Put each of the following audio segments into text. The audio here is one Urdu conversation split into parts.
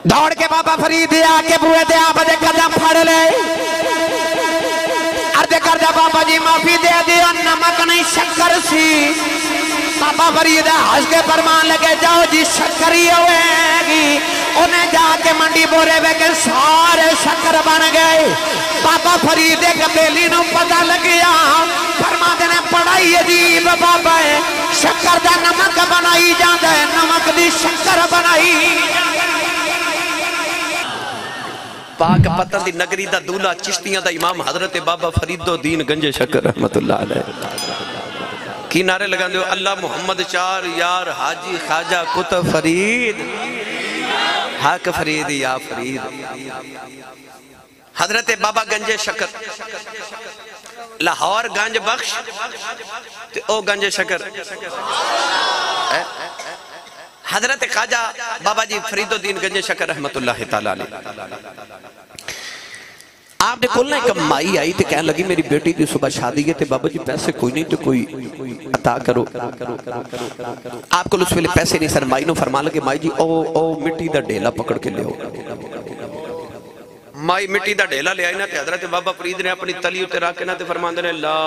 دوڑ کے بابا فرید آکے بوئے دے آپ دے قدم پھڑ لے عرض کر دے بابا جی معافی دے دیو نمک نہیں شکر سی بابا فرید ہنس کے فرمان لگے جاؤ جی شکر ہی ہوئے گی انہیں جا کے منڈی بورے وے کے سارے شکر بن گئے بابا فرید کبیلی نو پتہ لگیا فرما دینے پڑھائی عجیب بابا ہے شکر دا نمک بنائی جاندہ ہے نمک دی شکر بنائی پاک پتن دی نگری دا دولا چشتیاں دا امام حضرت بابا فرید الدین گنج شکر رحمت اللہ علیہ کی نعرے لگا دیو اللہ محمد چار یار حاجی خواجہ کتب فرید حق فرید یا فرید حضرت بابا گنج شکر لاہور گنج بخش او گنج شکر حضرت خواجہ بابا جی فرید الدین گنج شکر رحمت اللہ تعالیٰ علیہ آپ نے کھولنا ایک مائی آئی تھی کہنے لگی میری بیٹی کی صبح شادی ہے تھے بابا جی پیسے کوئی نہیں تو کوئی عطا کرو آپ کو اس ویلے پیسے نہیں سر مائی نو فرما لگے مائی جی او مٹی دا ڈیلا پکڑ کے لے ہو مائی مٹی دا ڈیلا لے آئی نا تے حضرت بابا فرید نے اپنی تلی اتر آکے نا تے فرمان دینے لا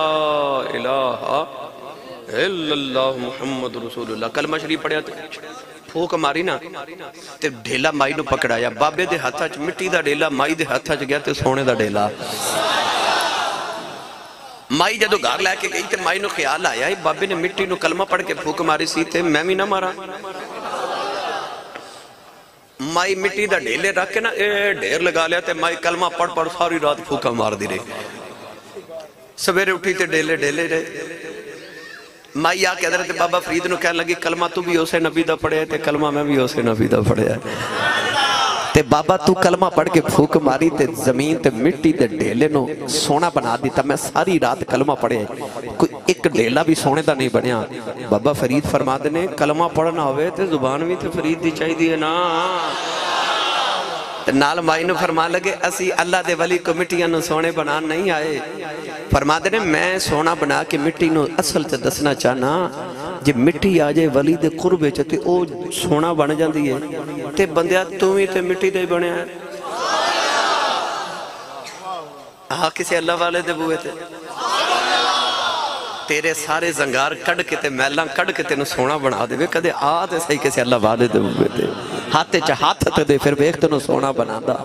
الہ الا اللہ محمد رسول اللہ کلمہ شریف پڑھیا تے پھوک ماری نا تے ڈھیلا مائی نو پکڑایا بابے دے ہاتھا چ مٹی دا ڈھیلا مائی دے ہاتھا چ گیا تے سونے دا ڈھیلا مائی جدو گھر لے کے گئی تے مائی نو خیال آیا بابے نے مٹی نو کلمہ پڑھ کے پھوک ماری سی تے میں بھی نہ مارا مائی مٹی دا ڈھیلے رکھ کے نا ڈھیر لگا لیا تے مائی کلمہ پڑھ ساری رات پھوکا مار دی رہی سویرے اٹھی تے ڈھیلے رہے مائی آکے حضرت بابا فرید نو کہنے لگی کلمہ تو بھی اسے نبی دا پڑھے تے کلمہ میں بھی اسے نبی دا پڑھے تے بابا تو کلمہ پڑھ کے پھوک ماری تے زمین تے مٹی تے ڈھیلے نو سونا بنا دیتا میں ساری رات کلمہ پڑھے کوئی ایک ڈھیلا بھی سونے دا نہیں بنیا بابا فرید فرما دینے کلمہ پڑھنا ہوئے تے زبان بھی تے فرید دی چاہی دیئے نا نال مائی نو فرما لگے اسی اللہ دے ولی کو مٹیاں نو سونے بنا نہیں آئے فرما دینے میں سونا بنا کے مٹی نو اصل تے دسنا چاہنا جب مٹی آجے ولی دے قربے چاہتے او سونا بن جان دیئے تے بندیا تمہیں تے مٹی دے بنے آئے کسے اللہ والے دے بوئے تھے تیرے سارے زنگار کڑ کے تے میلان کڑ کے تے نو سونا بنا دے کدے آتے صحیح کسے اللہ والے دے بوئے تھے ہاتھے چاہت تے دے پھر بیکتے نو سونا بنا دا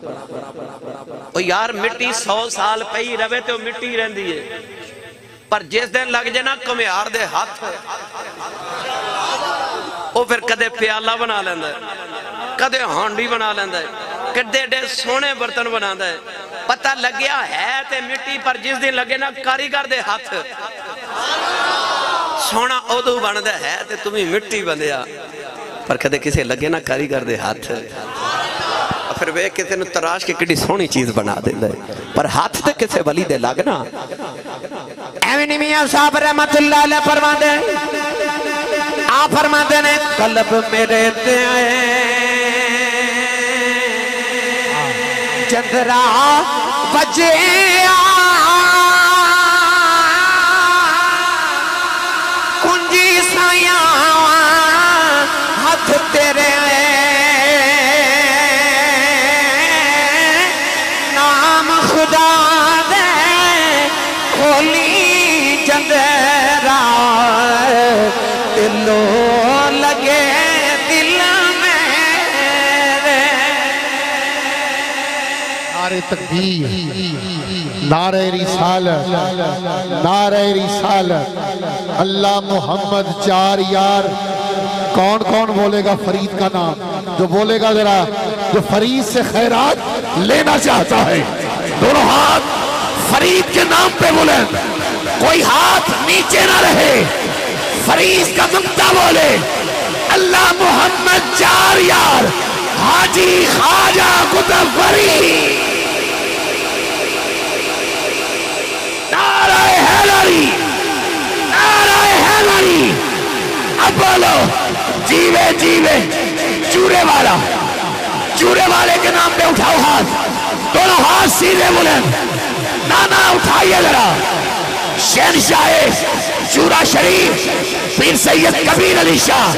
او یار مٹی 100 سال پہی روے تے مٹی رہن دیئے پر جس دن لگ جنا کمیار دے ہاتھ او پھر کدے پیالہ بنا لیندہ ہے کدے ہانڈی بنا لیندہ ہے کدے ڈے سونے برتن بنا دا ہے پتہ لگیا ہے تے مٹی پر جس دن لگے نا کاریگر دے ہاتھ سونا عدو بندہ ہے تے تمہیں مٹی بندیا پر کدے کسے لگے نا کاریگر دے ہاتھ پھر وہ کسے نو تراش کے کڑی سونی چیز بنا دے دے پر ہاتھ تے کسے ولی دے لگنا ایمینی میاں صاحب رحمت اللہ علیہ فرما دے آپ فرما دے نے قلب میرے تے چندرہ بجے کنجی سایاں ہاتھ تیرے نام خدا دے کھولی چندرہ دلو لگے دل میرے نعرہ تکبیر نعرہ رسالت نعرہ رسالت اللہ محمد چار یار کون کون بولے گا فرید کا نام جو بولے گا ذرا جو فرید سے خیرات لینا چاہتا ہے دونوں ہاتھ فرید کے نام پہ بولیں کوئی ہاتھ نیچے نہ رہے فرید کا منگتا بولے اللہ محمد چار یار حاجی خواجہ کتب فرید نعرہ حیدری نعرہ حیدری اب بولو جیوے جیوے چورے والے کے نام پہ اٹھاؤ ہاتھ دونوں ہاتھ سیدھے بلند نانا اٹھائیے ذرا شہنشاہ چورا شریف پیر سید کبیر علی شاہ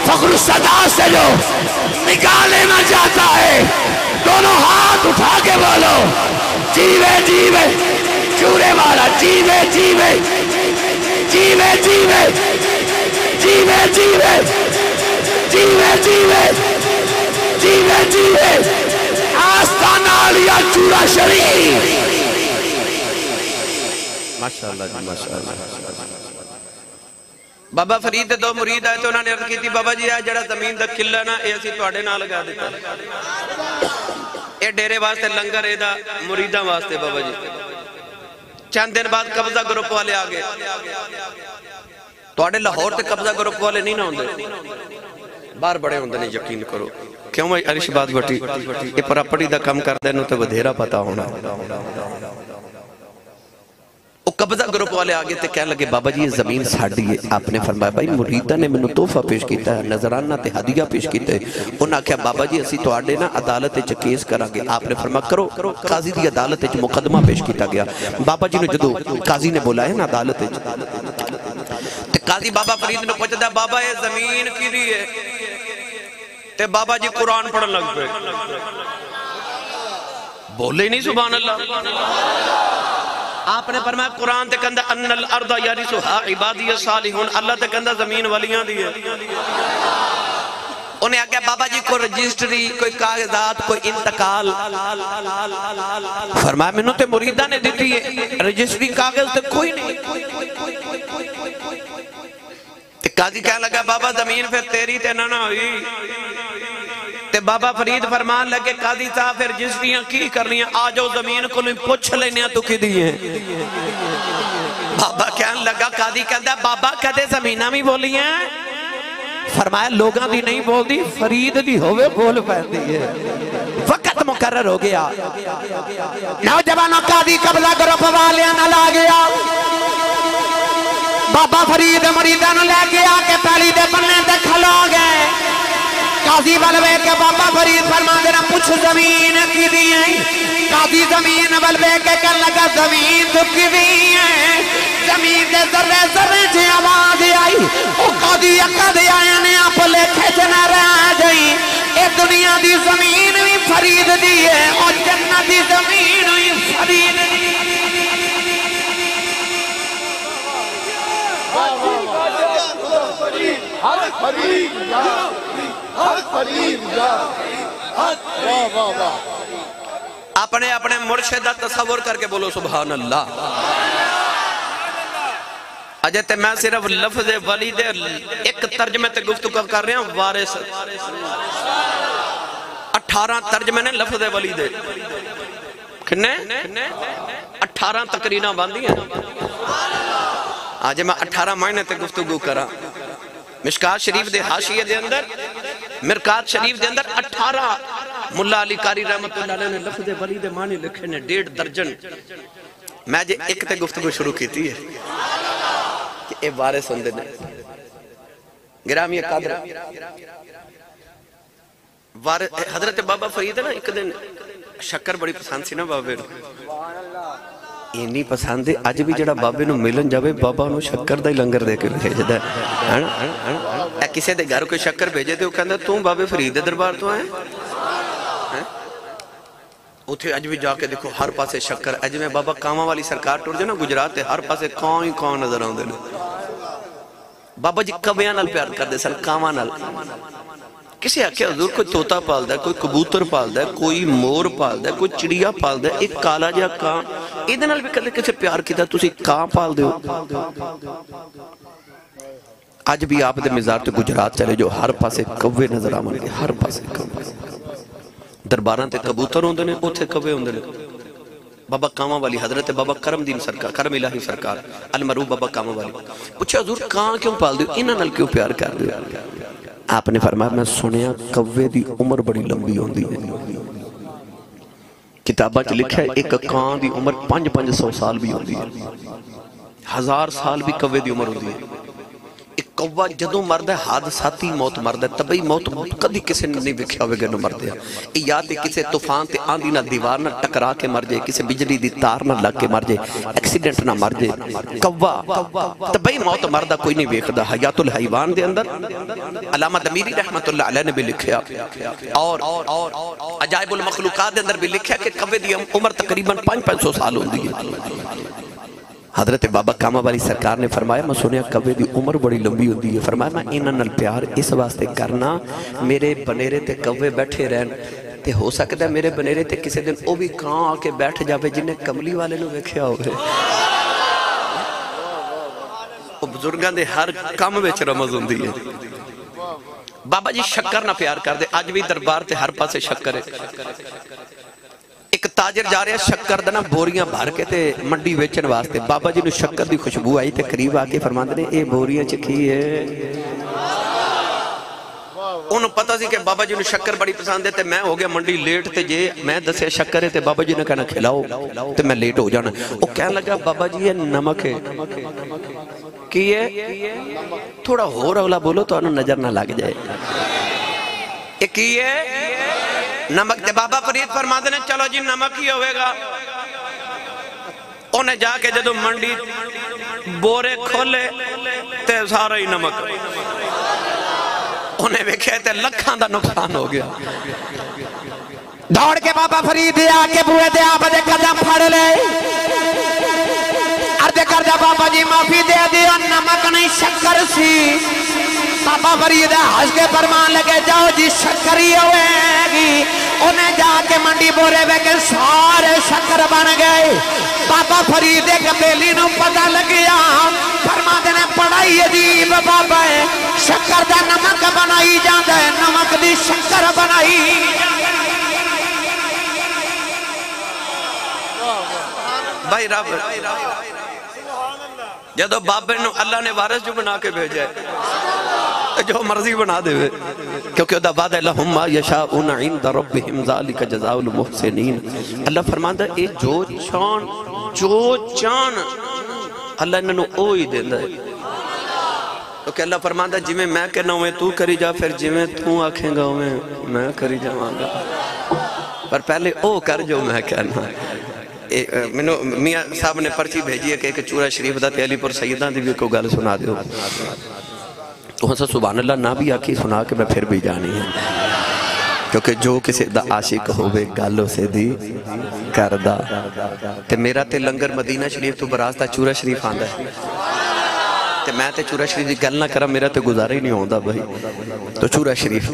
فخر الصدا سے جو نکال لینا چاہتا ہے بولو جیوے جیوے چورے والا جیوے جیوے جیوے جیوے جیوے جیوے جیوے جیوے جیوے جیوے آستانہ علیہ چورا شریف ماشاءاللہ جی ماشاءاللہ بابا فرید دے دو مرید آئے تو انہوں نے عرض کی تھی بابا جی آج جڑا زمین دا قلعہ نا اے اسی توڑے نہ لگا دیتا اے ڈیرے واسطے لنگر اے دا مریداں واسطے بابا جی چند دن بعد قبضہ گروپ والے آگئے توڑے لاہور تے قبضہ گروپ والے نہیں نہ ہوندے بار بڑے ہوندے نہیں یقین کرو کیوں میں عرش بات بٹی یہ پراپرٹی دا کم کر دینو تے ودھیرا پتا ہونا وہ قبضہ گروپ والے آگے تے کہنے لگے بابا جی یہ زمین ساڑھی ہے آپ نے فرمایا بھائی مریدہ نے منو تحفہ پیش کیتا ہے نظرانہ تے ہدیہ پیش کیتا ہے انہاں کہا بابا جی اسی تو آڑے نا عدالت چ کیس کرا گے آپ نے فرمایا کرو قاضی دی عدالت چ مقدمہ پیش کیتا گیا بابا جی نے جدو قاضی نے بولا ہے نا عدالت تے قاضی بابا فرید نے پوچھتا ہے بابا یہ زمین کی دی ہے تے بابا جی قرآن پڑھن لگ پہ بولے نہیں سبحان اللہ آپ نے فرمایا قرآن تے کہندہ ان الارض یرثھا عبادی الصالحون اللہ تے کہندہ زمین ولیاں دی ہے انہیں آگیا بابا جی کوئی رجسٹری کوئی کاغذات کوئی انتقال فرمایا میں نے تے مریدہ نے دیتی ہے رجسٹری کاغذ تے کوئی نہیں تے قاضی کہنے لگا بابا زمین پھر تیری تے نہ ہوئی تے بابا فرید فرمان لگے قاضی صاحب پھر رجسٹریاں کی کرنی ہیں آجو زمین کو نہیں پوچھ لینے تو کی دی ہیں بابا کہنے لگا قاضی کہتا ہے بابا کہتے زمینہ بھی بولی ہیں فرمایا لوگاں دی نہیں بول دی فرید دی ہوئے بول پہن دی ہے وقت مقرر ہو گیا نوجوانوں قاضی قبضہ گروپ والیاں نہ لا گیا بابا فرید مریدہ نہ لے گیا کہ پہلی دے بننے دے کھلو گئے قاضی بلوے کے بابا فرید فرما دینا پوچھ زمین کی دی ہیں قاضی زمین بلوے کے کہنے لگا زمین تو کی دی ہیں زمین دے ذرے ذرے جی آواز آئی او قاضی اقد آئے نے آپ لے کھچنا رہ جائیں اے دنیا دی زمین بھی فرید دی ہے اور جنت دی زمین بھی فرید دی اپنے اپنے مرشدہ تصور کر کے بولو سبحان اللہ اجتے میں صرف لفظ ولی دے ایک ترجمے تے گفتگو کر رہے ہیں وارث 18 ترجمے نے لفظ ولی دے کنے 18 تقرینہ باندھی ہیں آج میں 18 مہینے تے گفتگو کرا مشکات شریف دے حاشیے دے اندر مرکات شریف دے اندر 18 ملا علی قاری رحمت اللہ علیہ نے لفظ ولی دے معنی لکھے نے 1.5 درجن میں جے ایک تے گفتگو شروع کی تھی ہے کہ اے وارث ہوندے نے گرامی قدر حضرت بابا فرید ہے نا ایک دن شکر بڑی پسند سی نا بابے اینی پسند ہے آج بھی جڑا بابے نو ملن جاوے بابا نو شکر دا ہی لنگر دے کے بھیج دا ہے کسے دے گھر کوئی شکر بھیجے دے وہ کہندا تم بابے فرید دربار تو آئے اتھے اج بھی جا کے دیکھو ہر پاسے شکر اج میں بابا کاما والی سرکار ٹور جائے نا گجرات ہر پاسے کون نظر آؤں دے بابا جی کبیاں نال پیار کر دے سن کاما نال کسی آکے حضور کوئی توتا پال دا کوئی کبوتر پال دا کوئی مور پال دا کوئی چڑیا پال دا ایک کالا جا کان ایدھے نال بھی کدے کسے پیار کیتا تسی کان پال دے ہو آج بھی آپ دے مزار تے گجرات چلے جو ہر پاسے کوے نظر آمن گے ہر پاسے کوے درباراں تے کبوتر ہوندے نے اوتھے کوے ہوندے نے بابا کاما والی حضرت بابا کرم دین سرکار کرم الہی سرکار المروب بابا کاما والی پوچھے حضور کان کیوں پال دیو انہاں نال کیوں پیار کر دیو آپ نے فرمایا میں سنیا کوے دی عمر بڑی لمبی ہوندی ہے کتابہ چ لکھا ہے ایک کان دی عمر 500 سال بھی ہوندی ہے 1000 سال بھی کوے دی عمر ہوندی ہے ایک کوا جدوں مرد ہے حادثاتی موت مرد ہے طبعی موت کدی کسی نے نہیں ویکھیا ہوئے گا نو مرد ہے یا تے کسی طوفان تے آندھی نہ دیوار نہ ٹکرا کے مر جائے کسی بجلی دی تار نہ لگ کے مر جائے ایکسیڈنٹ نہ مر جائے کوا طبعی موت مرد کوئی نہیں ویکھدا حیات الحیوان دے اندر علامہ دمیری رحمت اللہ علیہ نے بھی لکھیا اور عجائب المخلوقات دے اندر بھی لکھیا کہ کوے دی عمر تقریباً 500 سال ہوندی ہے حضرت بابا کاما والی سرکار نے فرمایا میں سنیا کوے دی عمر بڑی لمبی ہوندی ہے فرمایا میں انہاں نال پیار اس واسطے کرنا میرے بنیرے تے کوے بیٹھے رہن تے ہو سکتا ہے میرے بنیرے تے کسی دن او بھی کان آ کے بیٹھ جاوے جنہیں کملی والے نو ویکھیا ہوئے او بزرگاں دے ہر کام وچ رمز ہوندی ہے بابا جی شکر نہ پیار کر دے اج بھی دربار تے ہر پاسے شکر ہے ایک تاجر جا رہے ہیں شکر دنا بوریاں بھر کے تے منڈی ویچن واسطے بابا جی نے شکر دی خوشبو آئی تے قریب آکے فرماندے نے اے بوریاں چکی ہے انہوں پتہ سی کہ بابا جی نے شکر بڑی پسند ہے تے میں ہو گیا منڈی لیٹ تے جے میں دسے شکر ہے تے بابا جی نے کہنا کھلاؤ تے میں لیٹ ہو جانا وہ کہنے لگا بابا جی یہ نمک ہے کی ہے تھوڑا ہو رولا بولو تو انہوں نظر نہ لگ جائے یہ کی ہے نمک تے بابا فرید فرما دینے چلو جی نمک ہی ہوئے گا انہیں جا کے جدو منڈی بورے کھولے تے سارا ہی نمک انہیں ویکھے تے لکھاں دا نقصان ہو گیا دوڑ کے بابا فرید آکے بوئے دے آپ دے قدم پھڑ لے عرض کر دے بابا جی معافی دے دیا نمک نہیں شکر سی بابا فرید ہنس کے فرمان لگے جاؤ جی شکر ہی ہوئے گی انہیں جا کے منڈی بورے ویکے سارے شکر بن گئے بابا فرید قبیلی نو پتہ لگیا فرما دینے پڑھائی عجیب بابا ہے شکر دا نمک بنائی جاندے نمک دی شکر بنائی بھائی رب جدو بابے نو اللہ نے وارث جو بنا کے بھیجے جو مرضی بنا دے کیونکہ دا وعدہ لہم ما یشاؤن عند ربہم ذالک جزاء المحسنین اللہ فرماندا اے جو چان اللہ انہوں اوہی دیندہ ہے کیونکہ اللہ فرماندا جی میں کہنا ہوئے تو کری جا پھر جی تو آکھیں گا ہوئے میں کری جاؤں گا پر پہلے او کر جو میں کہنا میاں صاحب نے پرچی بھیجی ہے کہ ایک چورہ شریف دا تے علی پور سیدان دی بھی کو گل سنا دیو تو ہاں سبحان اللہ نہ بھی آکی سنا کہ میں پھر بھی جانی ہے کیونکہ جو کسی دا عاشق ہوئے گالوں سے دی کردہ تے میرا تے لنگر مدینہ شریف تو براستہ چورہ شریف آندہ ہے تے میں تے چورہ شریف دی گل نہ کرا میرا تے گزارہ ہی نہیں ہوندہ بھائی تو چورہ شریف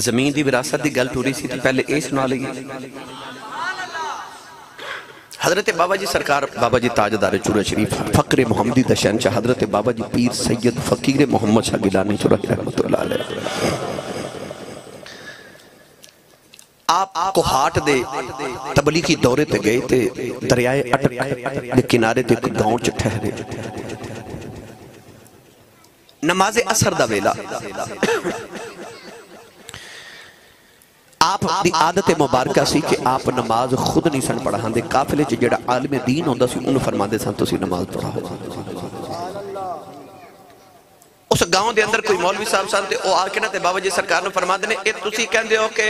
زمین دی وراثت دی گل ٹوری سی تھی پہلے اے سنا لگی حضرت بابا جی سرکار بابا جی تاجدار چورہ شریف فقر محمدی دا شہنشاہ حضرت بابا جی پیر سید فقیر محمد شاہ گیلانی چورہ رحمت اللہ علیہ آپ کو ہاٹ دے تبلیغی دورے تے گئے تے دریائے اٹک دے کنارے تے گاؤں چ ٹھہرے نماز اثر دا ویلا آپ دی عادت مبارکہ سی کہ آپ نماز خود نہیں سن پڑھا دے قافلے چ جڑا عالم دین ہوندا سی انہوں فرما دے سن تسی نماز پڑھاؤ اس گاؤں دے اندر کوئی مولوی صاحب سن تے او آ کے نا تے بابا جی سرکار نے فرما دینے اے تسی کہندے ہو کہ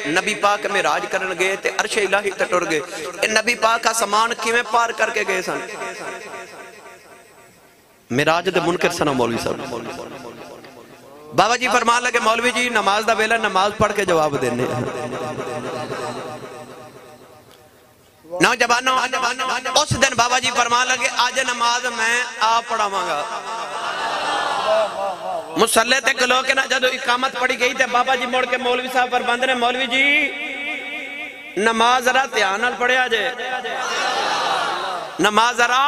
نبی پاک میں راج کرن گئے تے عرش الہی تے ٹر گئے اے نبی پاک کا سامان کیویں پار کر کے گئے سن معراج دے منکر سن مولوی صاحب بابا جی فرمان لگے مولوی جی نماز دا ویلا نماز پڑھ کے جواب دینے نوجوانوں اس دن بابا جی فرمان لگے آج نماز میں آپ پڑھا مانگا مسلح تے کلو کے نا جدو اقامت پڑھی گئی تے بابا جی موڑ کے مولوی صاحب فرمان دینے مولوی جی نماز ذرا تیانال پڑھے آجے نماز ذرا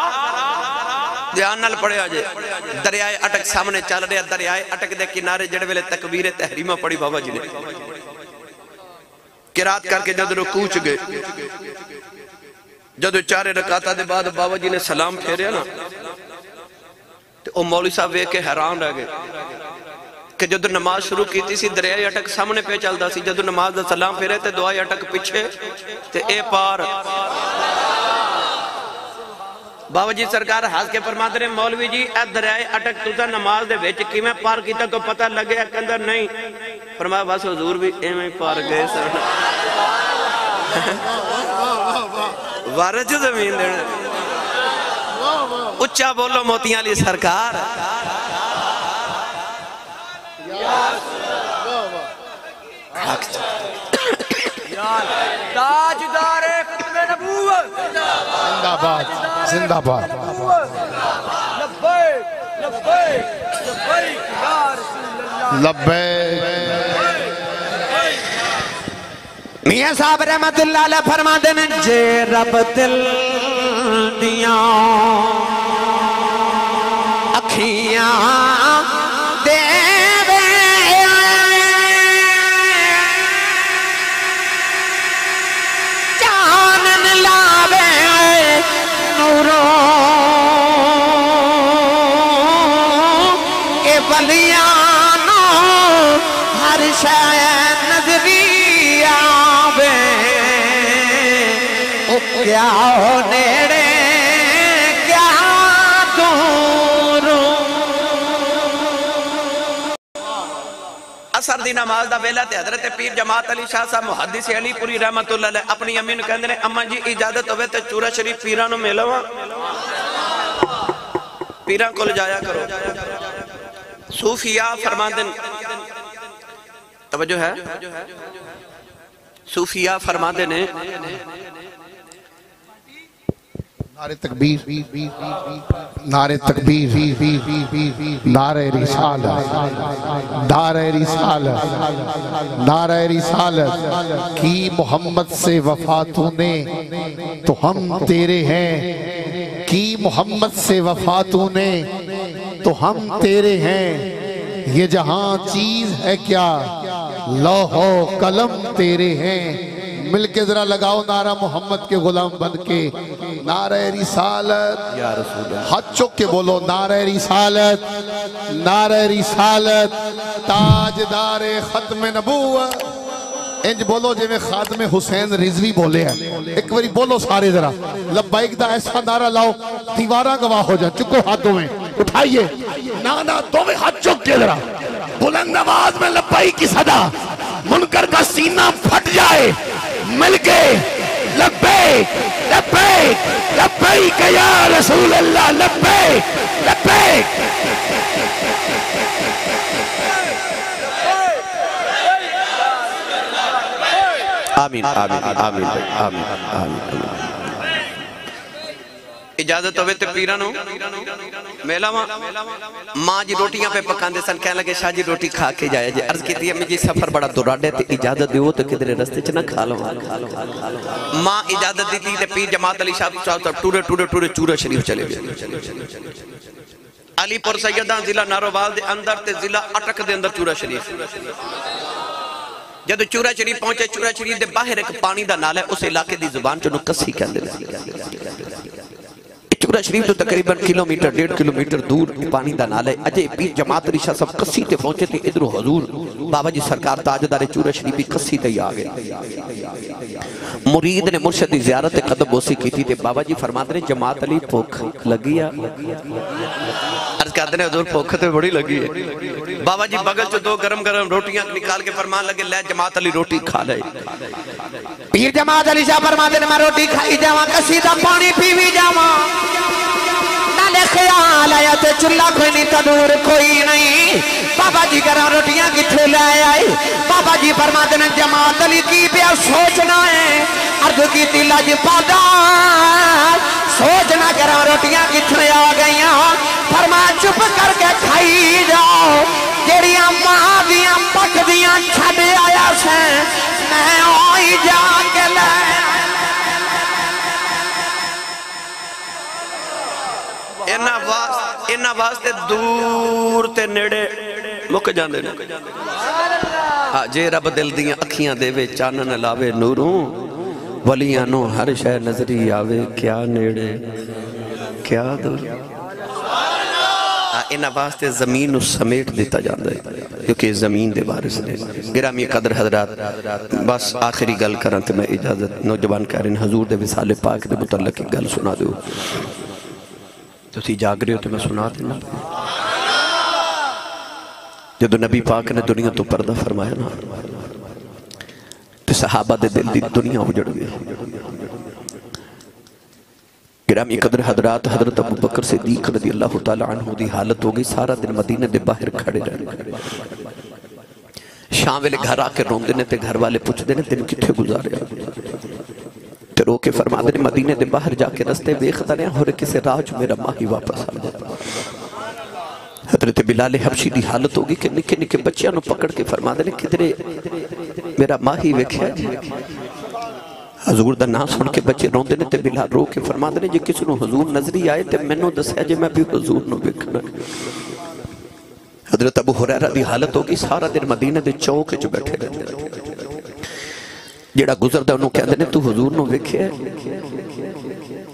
تیانال پڑھے آجے دریائے اٹک سامنے چل رہے دریائے اٹک دے کنارے جڑے ویلے تکبیر تحریمہ پڑھی بابا جی نے قرات کر کے جد رکوع چ گئے جدو 4 رکعتاں دے بعد بابا جی نے سلام پھیریا نا تے او مولوی صاحب ویکھ کے حیران رہ گئے کہ جدو نماز شروع کیتی سی دریائے اٹک سامنے پہ چلدا سی جدو نماز دا سلام پھیرے تے دعائے اٹک پیچھے تے اے پار بابا جی سرکار ہاس کے فرماتے ہیں مولوی جی اے دریائے اٹک تُسا نماز دے ویچ کی میں پار کیتا کو پتہ لگے اکندر نہیں فرمایا بس حضور بھی ایمیں پار گئے سر وارج زمین دینے اچھا بولو موتیاں علی سرکار تاجدار ختم نبوت زندہ باد زندہ باد لبیک لبیک لبیک یا رسول اللہ لبیک میاں صاحب رحمت اللہ علیہ فرما دینے جے رب دل دیاں اکھیاں دے ولیانو ہر شے نظری آوے او کیا نیڑے کیا دوروں اثر دی نماز دا ویلہ تے حضرت پیر جماعت علی شاہ صاحب محدث علی پوری رحمت اللہ علیہ اپنی امین کہندے نے اماں جی اجازت ہوئے تے چورا شریف پیرانو میلواں پیران کو لجایا کرو صوفیہ فرماندن توجہ ہے صوفیہ فرماندن نعرہ تکبیر نعرہ تکبیر نعرہ رسالت نعرہ رسالت نعرہ رسالت کی محمد سے وفا تو نے تو ہم تیرے ہیں کی محمد سے وفا تو نے تو ہم تیرے ہیں یہ جہاں چیز ہے کیا لوح و قلم تیرے ہیں مل کے ذرا لگاؤ نعرہ محمد کے غلام بن کے نعرہ رسالت یا رسول اللہ ہاتھ چک کے بولو نعرہ رسالت نعرہ رسالت تاجدار ختم نبوت انج بولو جے میں خادم حسین رضوی بولے ہیں ایک باری بولو سارے ذرا لبائک دا ایسا نعرہ لاؤ دیوارہ گواہ ہو جائے چکو ہاتھوں میں اٹھائیے نانا دو میں ہاتھ چک کے ذرا بلند آواز میں لبائک کی صدا منکر کا سینہ پھٹ جائے مل کے لبیک لبیک لبیک یا رسول اللہ لبیک لبیک آمین آمین آمین آمین آمین اجازت ہوئے تے پیرانو میلہ ماں جی روٹیاں پہ پکان دے سن کہنے لگے شاہ جی روٹی کھا کے جائے جائے عرض کی تھی امی جی سفر بڑا دوراڈے تے اجازت دیو تو کدھر رستے چنا کھا لو ماں اجازت دی تھی تے پیر جماعت علی شاہ صاحب ٹورے چورا شریف چلے گئے علی پور سیدان ضلع نارووال دے اندر تے ضلع اٹک دے اندر چورا شریف جدو چورا شریف پہنچے چورا شریف دے باہر ایک پانی دا نال ہے اس علاقے دی زبان چنو کسی کہندے چورا شریف تو تقریباً کلومیٹر 1.5 کلومیٹر دور پانی دا نال ہے اجے پیر جماعت علی شاہ صاحب کسی تے پہنچے تے ادھر حضور بابا جی سرکار تاجدار چورا شریف بھی کسی تے آ گئے مرید نے مرشد دی زیارت قدم بوسی کی تھی تے بابا جی فرماتے ہیں جماعت علی بھوک لگی ہے عرض کہتے ہیں حضور بھوک تے بڑی لگی ہے بابا جی بغل چو 2 گرم گرم روٹیاں نکال کے فرمان لگے لے جماعت علی روٹی کھا لے پیر جماعت علی شاہ فرماتے ہیں میں روٹی کھائی جاواں کسی دا پانی پیوی جاواں نالے خیال آیا تے چلہ کوئی نہیں تدور کوئی نہیں بابا جی کرا روٹیاں کتھے لے آئے بابا جی فرماتے ہیں جماعت علی کی پہ سوچنا ہے عرض کی تیلہ جی پادار سوچنا کرا روٹیاں کتھے آ گئیاں فرما چپ کر کے کھائی جاؤ جیڑیاں ماں دیاں پک دیاں چھڑ آیا سے میں آئی جا کے لے انہا واسطے دور تے نیڑے مک جاندے نے جے رب دل دیاں اکھیاں دے وے چانن لاوے نوروں ولیانوں ہر شے نظری آوے کیا نیڑے کیا دور انہا واسطے زمین اس سمیٹ دیتا جاندے کیونکہ زمین دے بارس نے گرامی قدر حضرات بس آخری گل کرن تے میں اجازت نوجوان کہہ رہے ہیں حضور دے وصال پاک دے متعلق گل سنا دو تو اسی جاگ رہے ہو تو میں سنا دینا جدو نبی پاک نے دنیا تو پردہ فرمایا نا تو صحابہ دے دل دی دنیا اجڑ گئی گرامی قدر حضرات حضرت ابو بکر صدیق رضی اللہ تعالیٰ عنہ دی حالت ہو گئی سارا دن مدینہ دے باہر کھڑے رہے شام ویلے گھر آکے روندے نے تے گھر والے پوچھ دینے دن کتھے گزارے تے رو کے فرما دینے مدینہ دے باہر جا کے رستے بیختا رہے اور کسے راج میرا ماہی واپس آ جاتا حضرت بلال حبشی دی حالت ہوگی کہ نکے نکے بچیاں نو پکڑ کے فرما دینے کدھرے میرا ماہی ویکھیا حضور دا نام سن کے بچے روندے نے تے بلال رو کے فرما دینے جے کسی نو حضور نظری آئے تے میں نو دسیا جے میں بھی حضور نو ویکھنا حضرت ابو ہریرہ دی حالت ہوگی سارا دن مدینہ دے چوک جو بیٹھے رہتے جیڑا گزر دا انہوں کہندے نے تو حضور نو ویکھیا ہے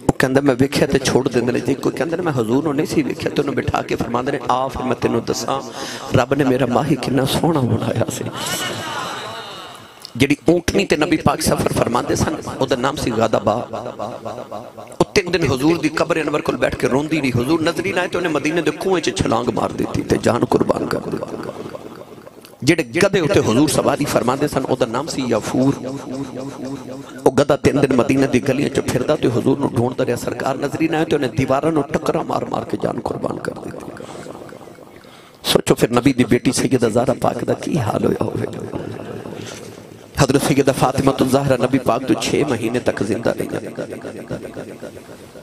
وہ کہندے میں ویکھیا تے چھوڑ دیندے نے جی کوئی کہندے نے میں حضور نو نہیں سی ویکھیا تو انہوں بٹھا کے فرما دینے آ پھر میں تینوں دساں رب نے میرا ماہی کنا سونا بنایا سی جیڑی اونٹنی تے نبی پاک سفر فرما دے سن او دا نام سی غادبا او 3 دن حضور دی قبر انور کل بیٹھ کے روندی نہیں حضور نظری نہ آئے تو انہیں مدینے دے کنویں چ چھلانگ مار دیتی تے جان قربان کر دیتی جڑے گدے ہوتے حضور سواری فرما دے سن او دا نام سی یافور او گدہ 3 دن مدینہ دی گلیاں چ پھردا تے حضور نو ڈھونڈدا رہیا سرکار نظری نہ آئے تو انہیں دیواراں نو ٹکرا مار مار کے جان قربان کر دیتی سوچو پھر نبی دی بیٹی سیدہ زہرا پاک دا کی حال ہویا ہوئے حضرت سیدہ فاطمہ الزہرا نبی پاک تو 6 مہینے تک زندہ رہی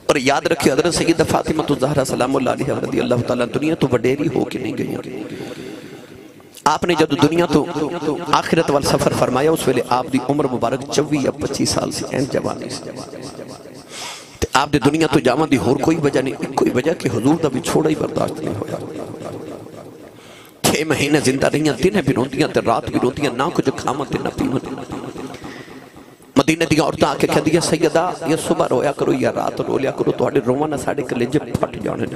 اور یاد رکھیں حضرت سیدہ فاطمہ الزہرا سلام اللہ علیہ رضی اللہ تعالیٰ دنیا تو وڈیری ہو کے نہیں گئی آپ نے جب دنیا تو آخرت وال سفر فرمایا اس ویلے آپ دی عمر مبارک 24 یا 25 سال سے این جوانی سے آپ دی دنیا تو جاواں دی ہور کوئی وجہ نہیں کوئی وجہ کہ حضور دا بھی چھوڑا ہی برداشت نہیں ہویا 6 مہینے زندہ رہیاں دن بھی روندیاں تے رات بھی روندیاں نہ کچھ کھاواں تے نہ پیواں مدینہ دی عورتاں آ کے کہہ دیا سیدہ یا صبح رویا کرو یا رات رو لیا کرو تواڈے روواں نہ ساڈے کلیجے پھٹ جانے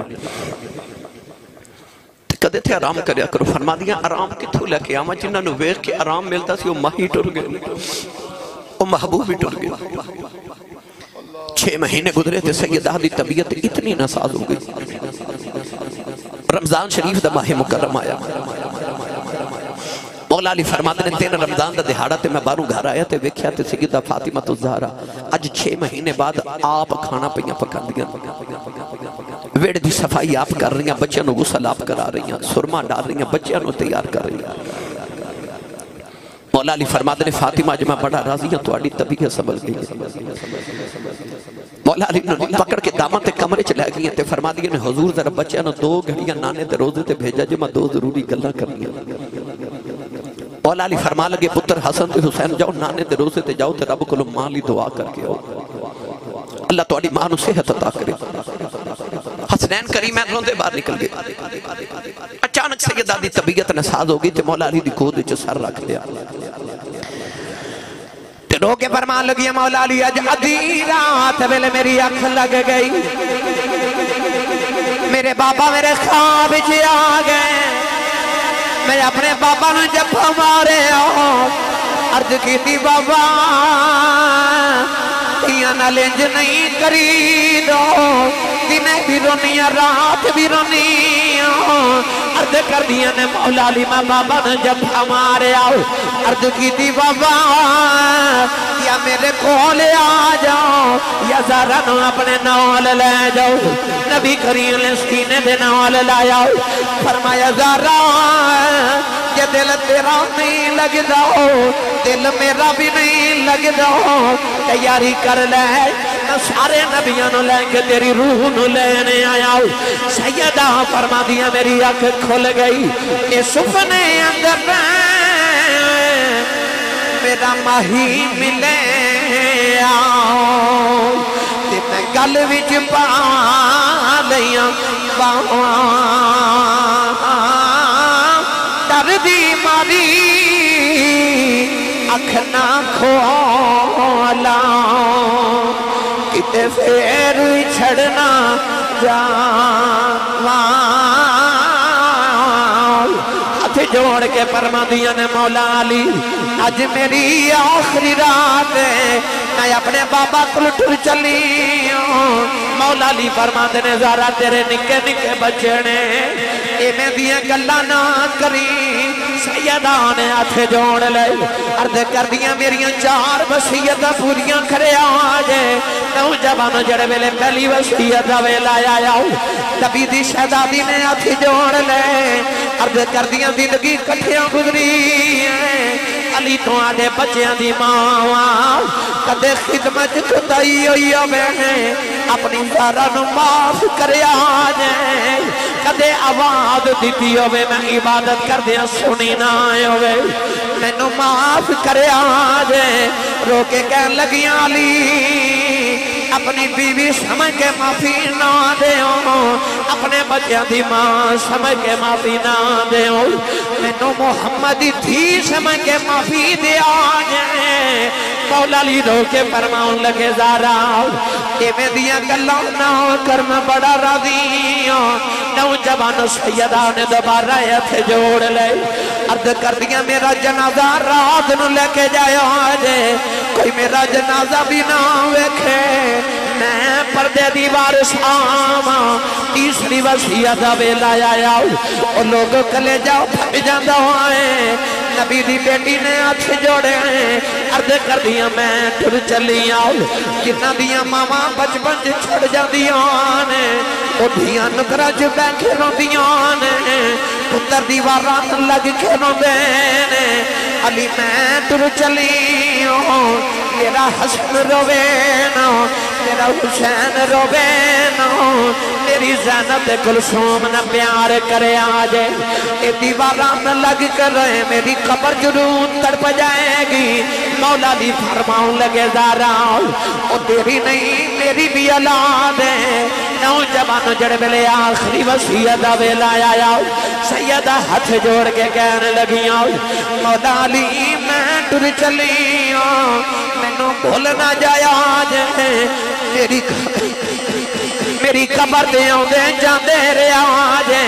تے کدے تے آرام کریا کرو فرما دیا آرام کتھوں لے کے آواں جنہاں نو ویکھ کے آرام ملتا سی او ماہی ٹر گئے او محبوب بھی ٹر گئے 6 مہینے گزرے تے سیدہ دی طبیعت اتنی ناساز ہو گئی رمضان شریف دا ماہ مکرم آیا مولا علی فرماتے نے 3 رمضان دا دہاڑا تے میں باروں گھر آیا تے ویکھیا تے سیدہ فاطمہ الزہرا اج 6 مہینے بعد آپ کھانا پیاں پکان دیاں ویڑ دی صفائی آپ کر رہی ہیں بچیاں نو غسل آپ کرا رہی ہیں سرما ڈال رہی ہیں بچیاں نو تیار کر رہی ہیں مولا علی فرماتے نے فاطمہ اج میں بڑا راضی ہوں تواڈی طبیعت سنبھل گئی مولا علی نے پکڑ کے دامن تے کمرے چ لے گئی تے فرما دیا نے حضور ذرا بچیاں نو 2 گھڑیاں نانے تے روزے تے بھیجا جے میں 2 ضروری گلاں کرنی مولا علی فرما لگے پتر حسن تے حسین جاؤ نانے تے روزے تے جاؤ تے رب کولوں ماں لی دعا کر کے آؤ اللہ تواڈی ماں نو صحت عطا کرے حسنین کریمین روندے باہر نکل گئے اچانک سیدہ دی طبیعت ناساز ہو گئی تے مولا علی دی گود وچ سر رکھ لیا رو کے فرمان لگی مولا علی اج ادھی رات ویلے میری اکھ لگ گئی میرے بابا میرے خواب وچ آ گئے میں اپنے بابا نو جفا مارے عرض کیتی بابا تیاں نال انج نہیں کری دو دن بھی رونی رات بھی رونی عرض کر دیا نے مولا علی میں بابا نے جفا مارے عرض کیتی بابا یا میرے کول آ جاؤ یا زہرا نو اپنے نال لے جاؤ نبی کریم نے سینے دے نال لایا فرمایا زہرا یہ دل تیرا نہیں لگ جاؤ دل میرا بھی نہیں لگ جاؤ تیاری کر لے میں سارے نبیوں نو لے کے تیری روح نو لینے آیا سیدہ فرما دیا میری آنکھ کھل گئی اے سپنے اندر میرا ماہی ملے آؤ تے میں گل وچ پا لیاں ڈر دی ماری اکھ نہ کھولا کتے پھر چھڑنا جاواں ہاتھ جوڑ کے فرماندیاں نے مولا علی اج میری آخری رات ہے میں اپنے بابا کو ٹر چلی ہوں مولا علی فرماندے نے زہرا تیرے نکے نکے بچے نے ایویں دیاں گلاں نہ کری سیدہ نے ہاتھ جوڑ لے عرض کر دیاں میریاں 4 وصیتاں پوریاں کرے آجے نوجوان جڑے ویلے پہلی وصیت دا ویلا آیا نبی دی شہزادی نے ہاتھ جوڑ لے عرض کر دیاں زندگی کٹھیاں گزری علی تو آدھے بچیاں دی ماں کدے خدمت کتائی ہوئی ہوئے اپنی زہرا نو معاف کرے آجے کدے آواز دیتی ہوئے میں عبادت کر دیا سنی نہ ہوئے میں نو معاف کرے آجے رو کے کہن لگیاں علی اپنی بیوی سمجھ کے معافی نہ دے اپنے بچیاں دی ماں سمجھ کے معافی نہ دے میں نو محمدی تھی سمجھ کے معافی دے آجے مولا علی رو کے فرماؤں لگے زہرا ایویں دیاں گلاں نہ کر میں بڑا راضی ہوں نوجوان سیدہ نے دوبارہ ہاتھ جوڑ لے عرض کر دیا میرا جنازہ رات نو لے کے جائے آجے کوئی میرا جنازہ بھی نہ ویکھے میں پردے دیوار ساما تیسری وصیت ویلا آیا اور لوگ کلے جاؤ پھٹ جاندہ ہوئے نبی دی بیٹی نے ہاتھ جوڑے عرض کر دیا میں ٹر چلی آؤ جنہ دیا ماما بچپن چھڑ جاندیاں نے اٹھیاں نکرج بیٹھے روندیاں نے پتر دیوارات لگ کے روندے نے علی میں ٹر چلی ہوں میرا حسن روے نا میرا حسین روے نا میری زینب کلثوم نہ پیار کرے آجے اے دیوارات لگ کر رہے میری قبر ضرور تڑپ جائے گی مولا علی فرماؤں لگے زہرا او تیری نہیں میری بھی اولاد ہے نوجوان جڑے ملے آخری وصیت ویلا آیا سیدہ ہاتھ جوڑ کے کہنے لگیاں مولا علی میں ٹر چلی ہوں مینوں بھول نہ جایا آجے میری قبر دے آندے جاندے رہے آجے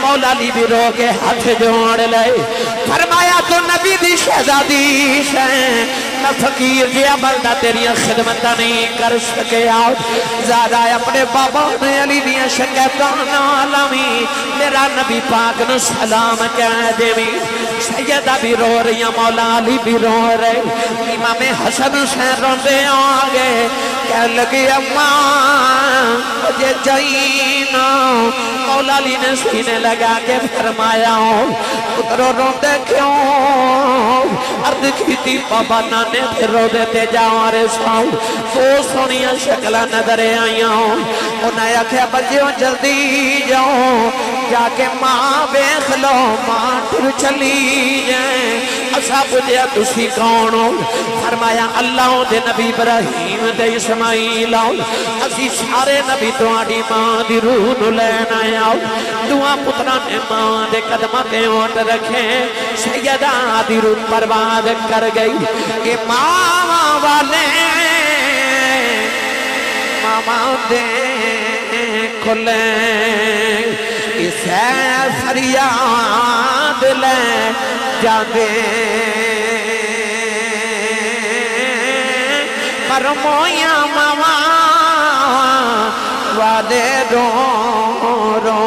مولا علی بھی رو کے ہاتھ جوڑ لے فرمایا تو نبی دی شہزادی شہیں میں فقیر جیا بندہ تیری خدمت نہیں کر سکے آؤ زیادہ اپنے بابا نے علی دیا شکیتان عالمی میرا نبی پاک نو سلام کہہ دے بھی سیدہ بھی رو رہی ہیں مولا علی بھی رو رہے امام حسن سے روندے آگے کہہ لگی اماں مجھے جائینا مولا علی نے سینے لگا کے فرمایا پترو روندے کیوں عرض کی تھی بابا نانے پھر رو دیتے جاؤں رساؤں تو سونیاں شکلہ نظر آئیاں انہیں آکھیا بچیوں جلدی جاؤں جا کے ماں بیخ لو ماں ٹر چلی جائیں اسا پوچھیا تسی کون ہو فرمایا اللہ دے نبی ابراہیم دے اسماعیل آؤ اسی سارے نبی تو آڑی ماں دی روح نو لین آیا دعا پترہ نے ماں دے قدمہ تے اونٹ رکھے سیدہ دی روح پرواد کر گئی کہ ماں والے ماں دے کھلے اسے فریاد لے جاندے پر مویا ماما والے رو رو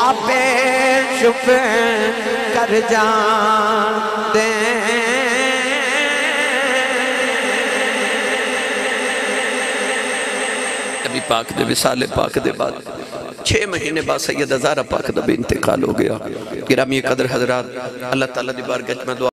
آپے چپ کر جان دے نبی پاک دے وصال پاک دے بعد 6 مہینے بعد سیدہ زہرا پاک دا بھی انتقال ہو گیا گرامی قدر حضرات اللہ تعالیٰ دی بارگاہ میں دعا